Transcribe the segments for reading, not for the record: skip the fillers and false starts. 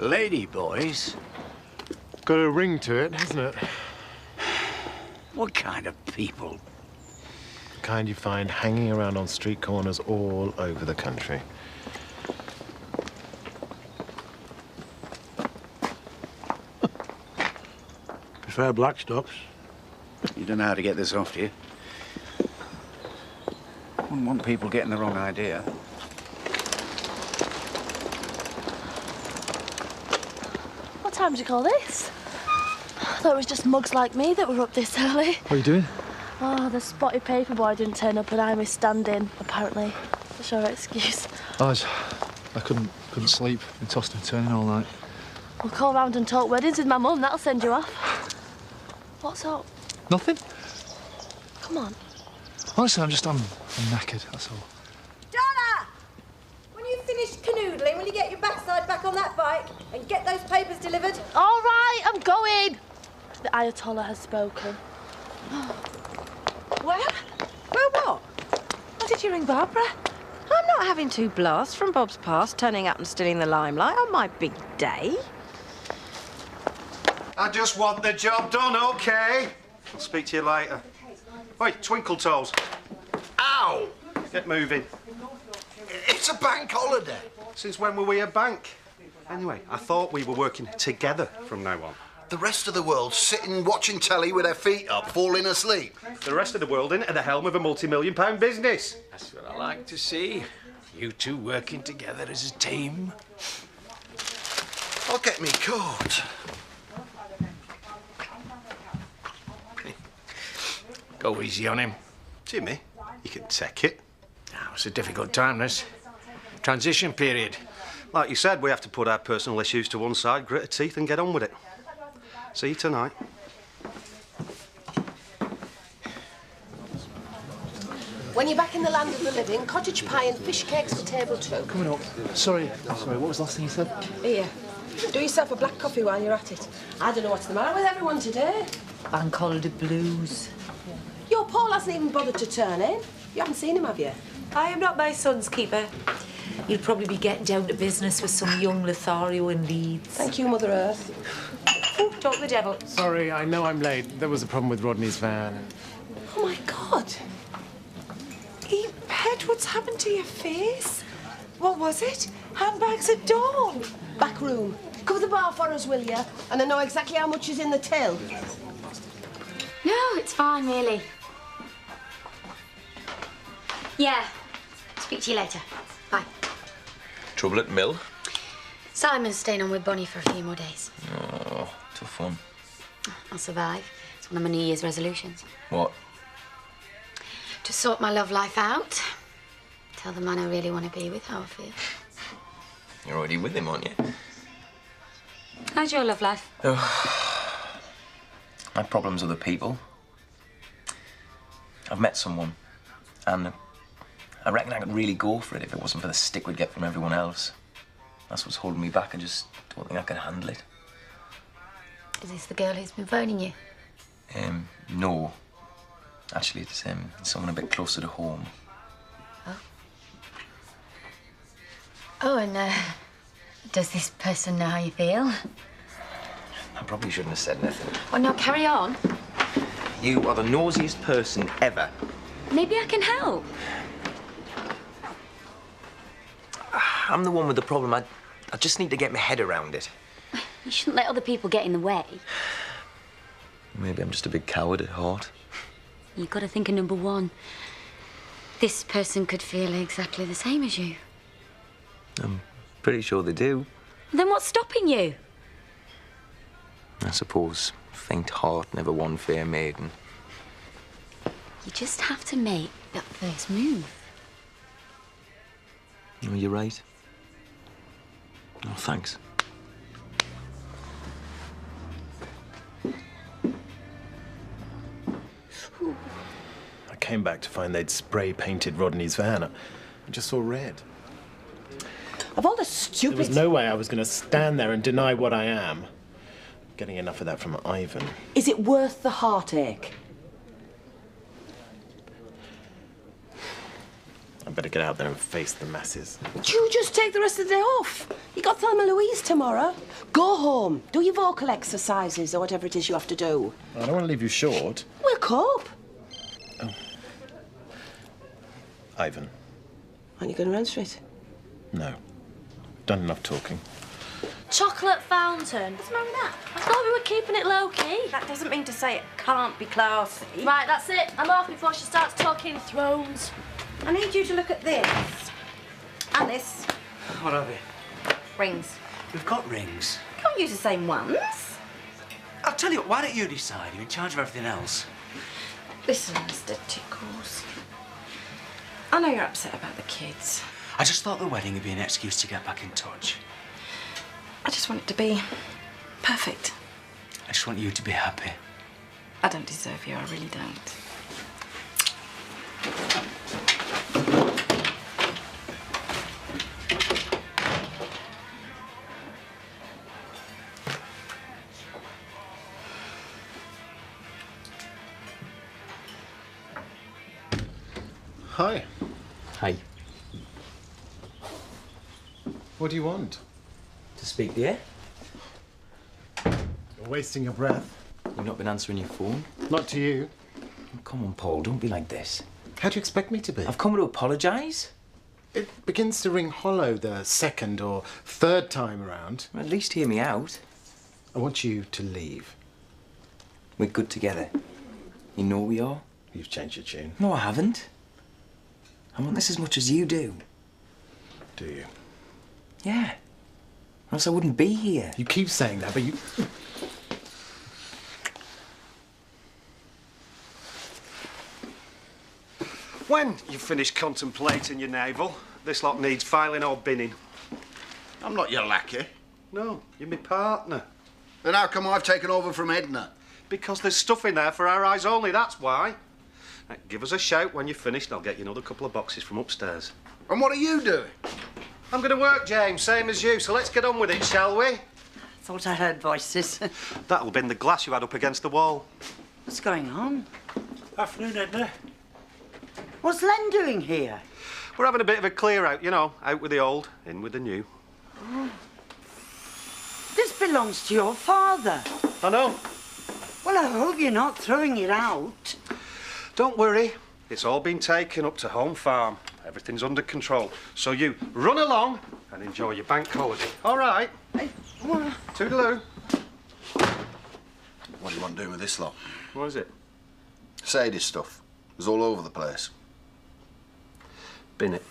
Lady boys? Got a ring to it, hasn't it? What kind of people? The kind you find hanging around on street corners all over the country. Prefer Blackstocks. You don't know how to get this off, do you? Wouldn't want people getting the wrong idea. What time do you call this? I thought it was just mugs like me that were up this early. What are you doing? Oh, the spotted paper boy didn't turn up and I missed standing, apparently. That's your excuse. I couldn't sleep. Been tossed and turning all night. We'll call round and talk weddings with my mum. That'll send you off. What's up? Nothing. Come on. Honestly, I'm knackered, that's all. Donna! When you've finished canoodling, will you get your backside back on that bike and get those papers delivered? All right, I'm going. The Ayatollah has spoken. Well, what? Why did you ring Barbara? I'm not having two blasts from Bob's past turning up and stealing the limelight on my big day. I just want the job done, OK? I'll speak to you later. Oi, Twinkle Toes. Ow! Get moving. It's a bank holiday. Since when were we a bank? Anyway, I thought we were working together from now on. The rest of the world sitting watching telly with their feet up, falling asleep. The rest of the world in at the helm of a multi-million-pound business. That's what I like to see. You two working together as a team. I'll get me coat. Go easy on him. Jimmy, you can take it. Now, it's a difficult time, this. Transition period. Like you said, we have to put our personal issues to one side, grit our teeth and get on with it. See you tonight. When you're back in the land of the living, cottage pie and fish cakes for table 2. Coming up. Sorry, what was the last thing you said? Here, do yourself a black coffee while you're at it. I don't know what's the matter with everyone today. Bank holiday blues. Your Paul hasn't even bothered to turn in. You haven't seen him, have you? I am not my son's keeper. He'll probably be getting down to business with some young Lothario in Leeds. Thank you, Mother Earth. Oh, talk the devil. Sorry, I know I'm late. There was a problem with Rodney's van. Oh, my God. Pet, what's happened to your face? What was it? Handbags at dawn. Back room. Cover the bar for us, will you? And I know exactly how much is in the till. No, it's fine, really. Yeah. Speak to you later. Bye. Trouble at Mill? Simon's staying on with Bonnie for a few more days. Oh, tough one. I'll survive. It's one of my New Year's resolutions. What? To sort my love life out. Tell the man I really want to be with how I feel. You're already with him, aren't you? How's your love life? Oh. My problem's other people. I've met someone, and I reckon I could really go for it if it wasn't for the stick we'd get from everyone else. That's what's holding me back. I just don't think I can handle it. Is this the girl who's been phoning you? No. Actually, it's someone a bit closer to home. Oh. Oh, and does this person know how you feel? I probably shouldn't have said anything. Oh, no, carry on. You are the nosiest person ever. Maybe I can help. I'm the one with the problem. I just need to get my head around it. You shouldn't let other people get in the way. Maybe I'm just a big coward at heart. You've got to think of number one. This person could feel exactly the same as you. I'm pretty sure they do. Then what's stopping you? I suppose faint heart never won fair maiden. You just have to make that first move. Oh, you're right. Oh, thanks. I came back to find they'd spray-painted Rodney's van. I just saw red. Of all the stupid... There was no way I was going to stand there and deny what I am. Getting enough of that from Ivan. Is it worth the heartache? I better get out there and face the masses. You just take the rest of the day off. You got Thelma Louise tomorrow. Go home. Do your vocal exercises or whatever it is you have to do. I don't want to leave you short. We'll cope. Ivan. Aren't you going to answer it? No. Done enough talking. Chocolate fountain. What's wrong with that? I thought we were keeping it low-key. That doesn't mean to say it can't be classy. Right, that's it. I'm off before she starts talking thrones. I need you to look at this. And this. What are they? Rings. We've got rings. You can't use the same ones. I'll tell you what, why don't you decide? You're in charge of everything else. Listen, Mr. Tickles. I know you're upset about the kids. I just thought the wedding would be an excuse to get back in touch. I just want it to be perfect. I just want you to be happy. I don't deserve you, I really don't. Hi. Hi. What do you want? To speak to you? You're wasting your breath. You've not been answering your phone? Not to you. Come on, Paul, don't be like this. How do you expect me to be? I've come to apologise. It begins to ring hollow the second or third time around. At least hear me out. I want you to leave. We're good together. You know we are. You've changed your tune. No, I haven't. I want this as much as you do. Do you? Yeah. Or else I wouldn't be here. You keep saying that, but you... When you finish contemplating your navel, this lot needs filing or binning. I'm not your lackey. No, you're my partner. Then how come I've taken over from Edna? Because there's stuff in there for our eyes only, that's why. Now, give us a shout when you're finished and I'll get you another couple of boxes from upstairs. And what are you doing? I'm going to work, James, same as you, so let's get on with it, shall we? Thought I heard voices. That'll bin the glass you had up against the wall. What's going on? Afternoon, Edna. What's Len doing here? We're having a bit of a clear out, you know, out with the old, in with the new. Oh. This belongs to your father. I know. Well, I hope you're not throwing it out. Don't worry, it's all been taken up to home farm. Everything's under control. So you run along and enjoy your bank holiday. All right? Toodaloo. What do you want doing with this lot? What is it? Sadie's stuff. It's all over the place. Bin it.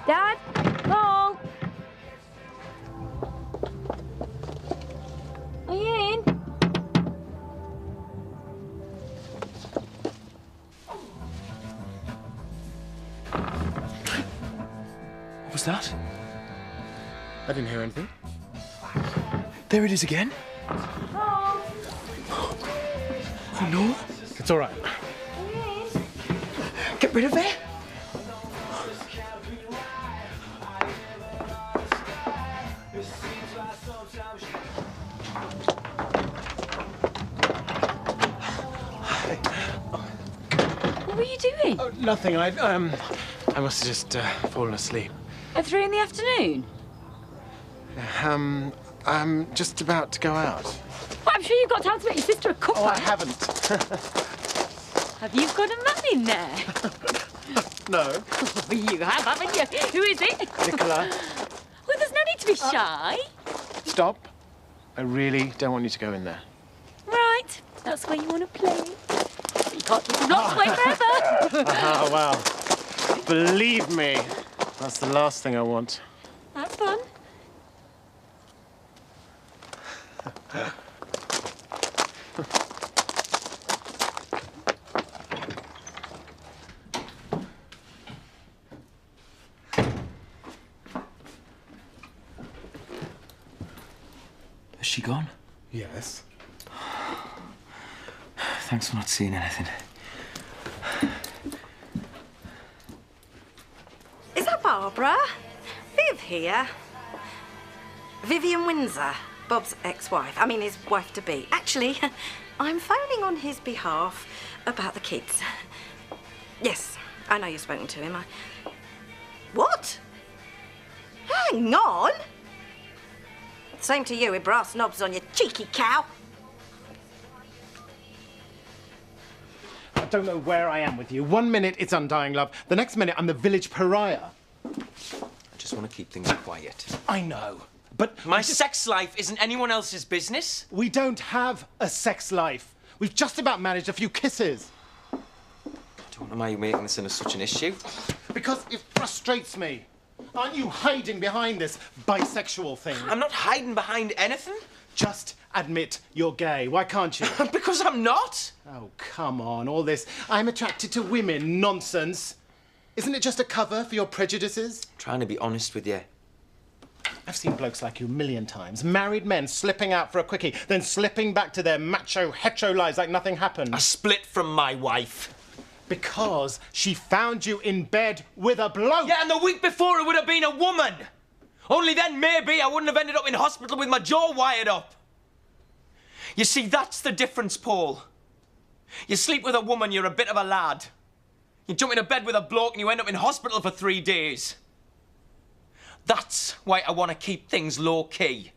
Dad, Paul. Are you in? What was that? I didn't hear anything. There it is again. Paul. Oh, no. It's all right. Get rid of it. What were you doing? Oh, nothing. I must have just fallen asleep. At 3 in the afternoon? I'm just about to go out. Well, I'm sure you've got time to make your sister a cuppa. Oh, I haven't. Have you got a man in there? No. Oh, you have, haven't you? Who is it? Nicola. Well, there's no need to be shy. Stop. I really don't want you to go in there. Right, that's where you want to play. You can't keep them locked away forever. Oh, wow. Believe me, that's the last thing I want. Have fun. Has she gone? Yes. Thanks for not seeing anything. Barbara. Viv here. Vivian Windsor, Bob's ex-wife. I mean, his wife-to-be. Actually, I'm phoning on his behalf about the kids. Yes, I know you've spoken to him. What? Hang on. Same to you with brass knobs on, you cheeky cow. I don't know where I am with you. 1 minute it's Undying Love, the next minute I'm the village pariah. I just want to keep things quiet. I know, but... My sex life isn't anyone else's business. We don't have a sex life. We've just about managed a few kisses. I don't know why you're making this into such an issue. Because it frustrates me. Aren't you hiding behind this bisexual thing? I'm not hiding behind anything. Just admit you're gay. Why can't you? Because I'm not. Oh, come on. All this I'm attracted to women nonsense. Isn't it just a cover for your prejudices? I'm trying to be honest with you. I've seen blokes like you a million times. Married men slipping out for a quickie, then slipping back to their macho, hetero lives like nothing happened. I split from my wife. Because she found you in bed with a bloke. Yeah, and the week before it would have been a woman. Only then, maybe, I wouldn't have ended up in hospital with my jaw wired up. You see, that's the difference, Paul. You sleep with a woman, you're a bit of a lad. You jump into bed with a bloke and you end up in hospital for 3 days. That's why I want to keep things low-key.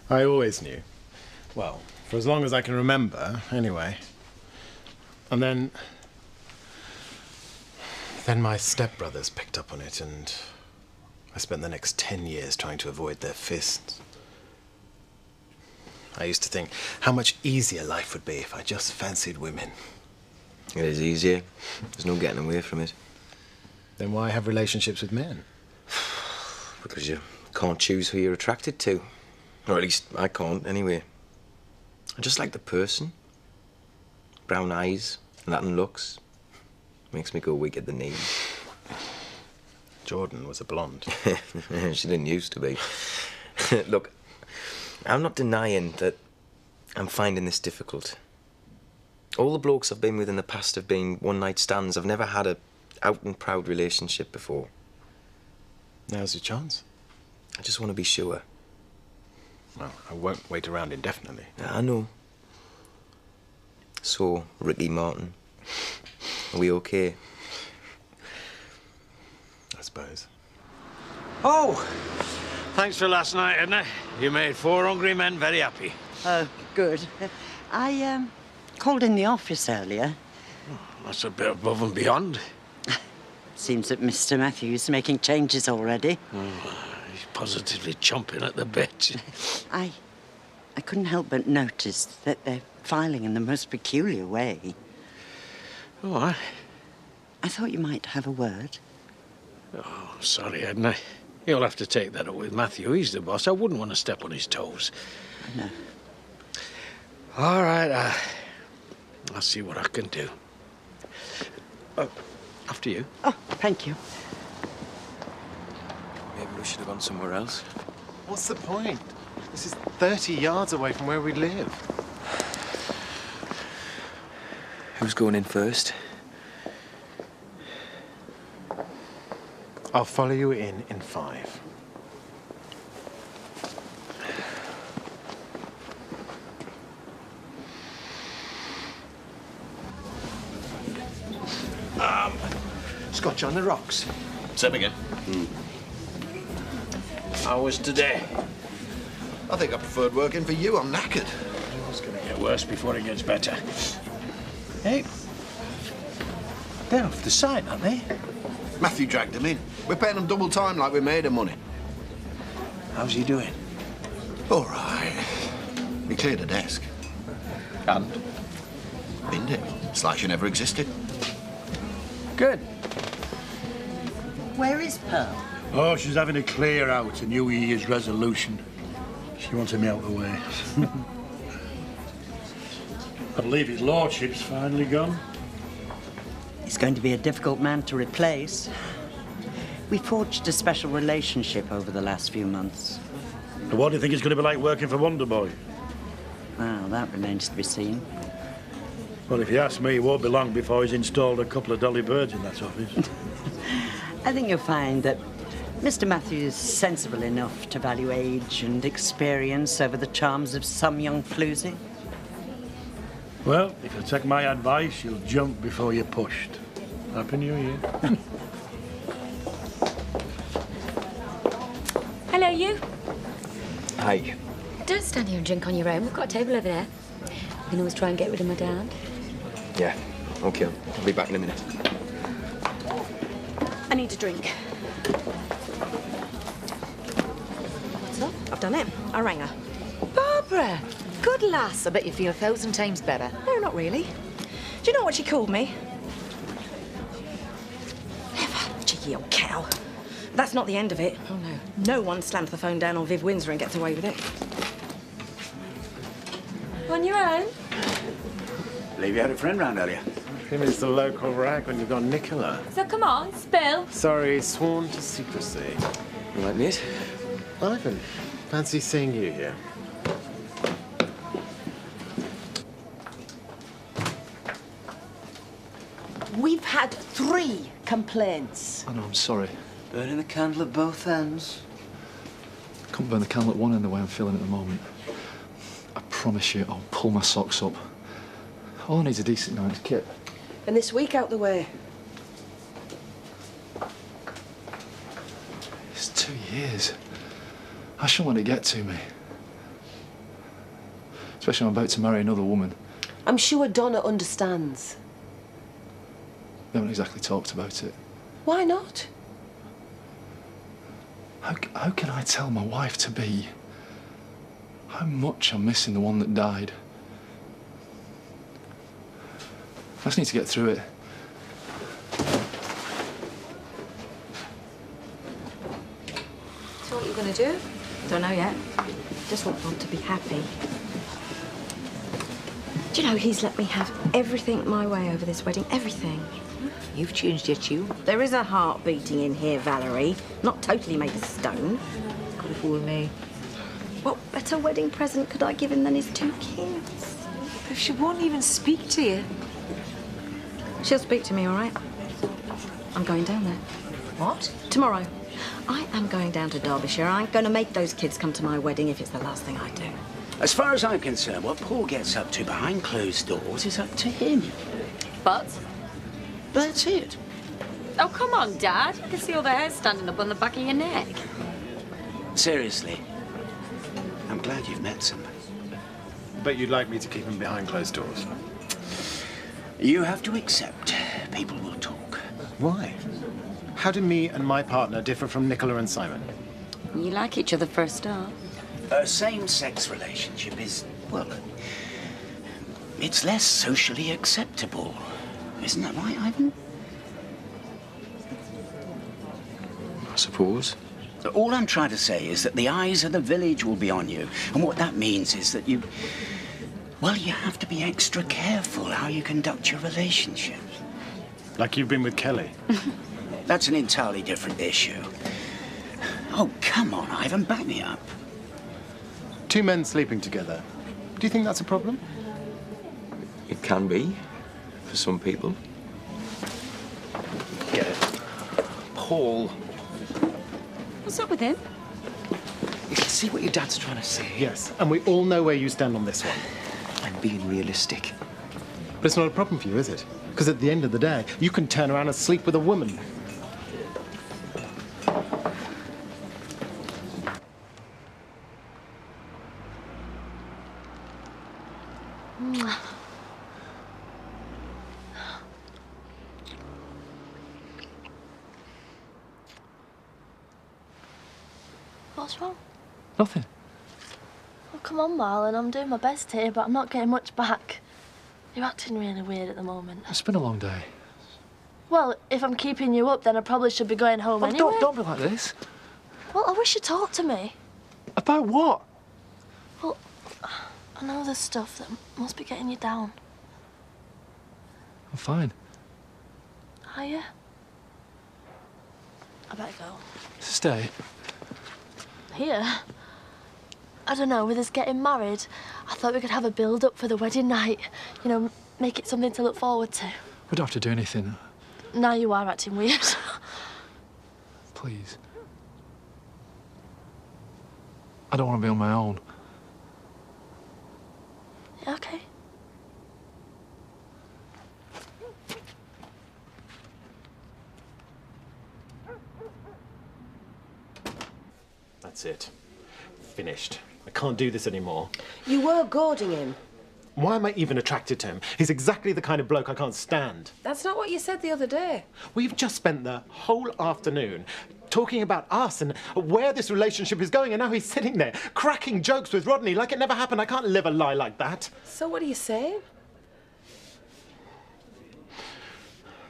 I always knew. Well, for as long as I can remember, anyway. And then my stepbrothers picked up on it, and I spent the next 10 years trying to avoid their fists. I used to think how much easier life would be if I just fancied women. It is easier. There's no getting away from it. Then why have relationships with men? Because you can't choose who you're attracted to. Or at least I can't, anyway. I just like the person. Brown eyes, Latin looks. Makes me go weak at the knees. Jordan was a blonde. She didn't used to be. Look, I'm not denying that I'm finding this difficult. All the blokes I've been with in the past have been one-night stands. I've never had a out-and-proud relationship before. Now's your chance. I just want to be sure. Well, I won't wait around indefinitely. I know. So, Ricky Martin, are we okay? I suppose. Oh, thanks for last night, Edna. You made 4 hungry men very happy. Oh, good. I called in the office earlier. That's a bit above and beyond. Seems that Mr. Matthews is making changes already. He's positively chomping at the bit. I couldn't help but notice that they're filing in the most peculiar way. Oh, I thought you might have a word. Oh, sorry, Edna. You'll have to take that up with Matthew. He's the boss. I wouldn't want to step on his toes. I know. All right, I'll see what I can do. After you. Oh, thank you. Maybe we should have gone somewhere else. What's the point? This is 30 yards away from where we live. Who's going in first? I'll follow you in 5. Scotch on the rocks. Same again. How was today? I think I preferred working for you. I'm knackered. It's going to get worse before it gets better. Hey, they're off the site, aren't they? Matthew dragged him in. We're paying him double time like we made him money. How's he doing? All right. He cleared a desk. And? Binned it. It's like she never existed. Good. Where is Pearl? Oh, she's having a clear out, a New Year's resolution. She wanted me out of the way. I believe his lordship's finally gone. He's going to be a difficult man to replace. We forged a special relationship over the last few months. And what do you think it's going to be like working for Wonderboy? Well, that remains to be seen. Well, if you ask me, it won't be long before he's installed a couple of dolly birds in that office. I think you'll find that Mr. Matthews is sensible enough to value age and experience over the charms of some young floozy. Well, if you take my advice, you'll jump before you're pushed. Happy New Year. Hello, you. Hi. Don't stand here and drink on your own. We've got a table over there. We can always try and get rid of my dad. Yeah, okay. I'll be back in a minute. I need a drink. What's up? I've done it. I rang her. Barbara! Good lass. I bet you feel 1,000 times better. No, not really. Do you know what she called me? Never. Cheeky old cow. That's not the end of it. Oh, no. No one slams the phone down on Viv Windsor and gets away with it. On your own? Believe you had a friend round earlier. Him is the local rag when you've got Nicola. So come on, spill. Sorry, sworn to secrecy. You like this? Ivan, fancy seeing you here. We've had 3 complaints. I know, I'm sorry. Burning the candle at both ends. Can't burn the candle at one end the way I'm feeling at the moment. I promise you, I'll pull my socks up. All I need is a decent night's kip. And this week out the way. It's 2 years. I shouldn't let it get to me. Especially when I'm about to marry another woman. I'm sure Donna understands. We haven't exactly talked about it. Why not? How can I tell my wife to be how much I'm missing the one that died? I just need to get through it. So what are you going to do? Don't know yet. Just want Bob to be happy. Do you know, he's let me have everything my way over this wedding. Everything. You've changed your tune. There is a heart beating in here, Valerie. Not totally made of stone. Could have fooled me. What better wedding present could I give him than his 2 kids? If she won't even speak to you. She'll speak to me, all right? I'm going down there. What? Tomorrow. I am going down to Derbyshire. I ain't going to make those kids come to my wedding if it's the last thing I do. As far as I'm concerned, what Paul gets up to behind closed doors is up to him. But? That's it. Oh, come on, Dad. I can see all the hair standing up on the back of your neck. Seriously, I'm glad you've met somebody. Bet you'd like me to keep him behind closed doors. You have to accept people will talk. Why? How do me and my partner differ from Nicola and Simon? You like each other for a start. A same-sex relationship is, well, it's less socially acceptable. Isn't that right, Ivan? I suppose. All I'm trying to say is that the eyes of the village will be on you. And what that means is that you have to be extra careful how you conduct your relationships. Like you've been with Kelly. That's an entirely different issue. Oh, come on, Ivan, back me up. 2 men sleeping together. Do you think that's a problem? It can be, for some people. Get it. Paul. What's up with him? You can see what your dad's trying to say. Yes, and we all know where you stand on this one. I'm being realistic. But it's not a problem for you, is it? Because at the end of the day, you can turn around and sleep with a woman. What's wrong? Nothing. Oh, come on, Marlon. I'm doing my best here, but I'm not getting much back. You're acting really weird at the moment. It's been a long day. Well, if I'm keeping you up, then I probably should be going home anyway. Don't be like this. Well, I wish you'd talk to me. About what? Well, I know there's stuff that must be getting you down. I'm fine. Are you? I better go. Stay. Here? I don't know, with us getting married, I thought we could have a build-up for the wedding night. You know, make it something to look forward to. We don't have to do anything. Now you are acting weird. Please. I don't want to be on my own. Yeah, okay. That's it. Finished. I can't do this anymore. You were goading him. Why am I even attracted to him? He's exactly the kind of bloke I can't stand. That's not what you said the other day. We've just spent the whole afternoon talking about us and where this relationship is going, and now he's sitting there cracking jokes with Rodney like it never happened. I can't live a lie like that. So what are you saying?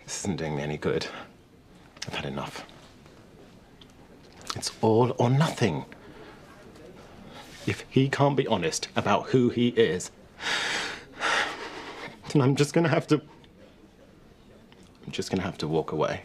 This isn't doing me any good. I've had enough. It's all or nothing. If he can't be honest about who he is, then I'm just gonna have to walk away.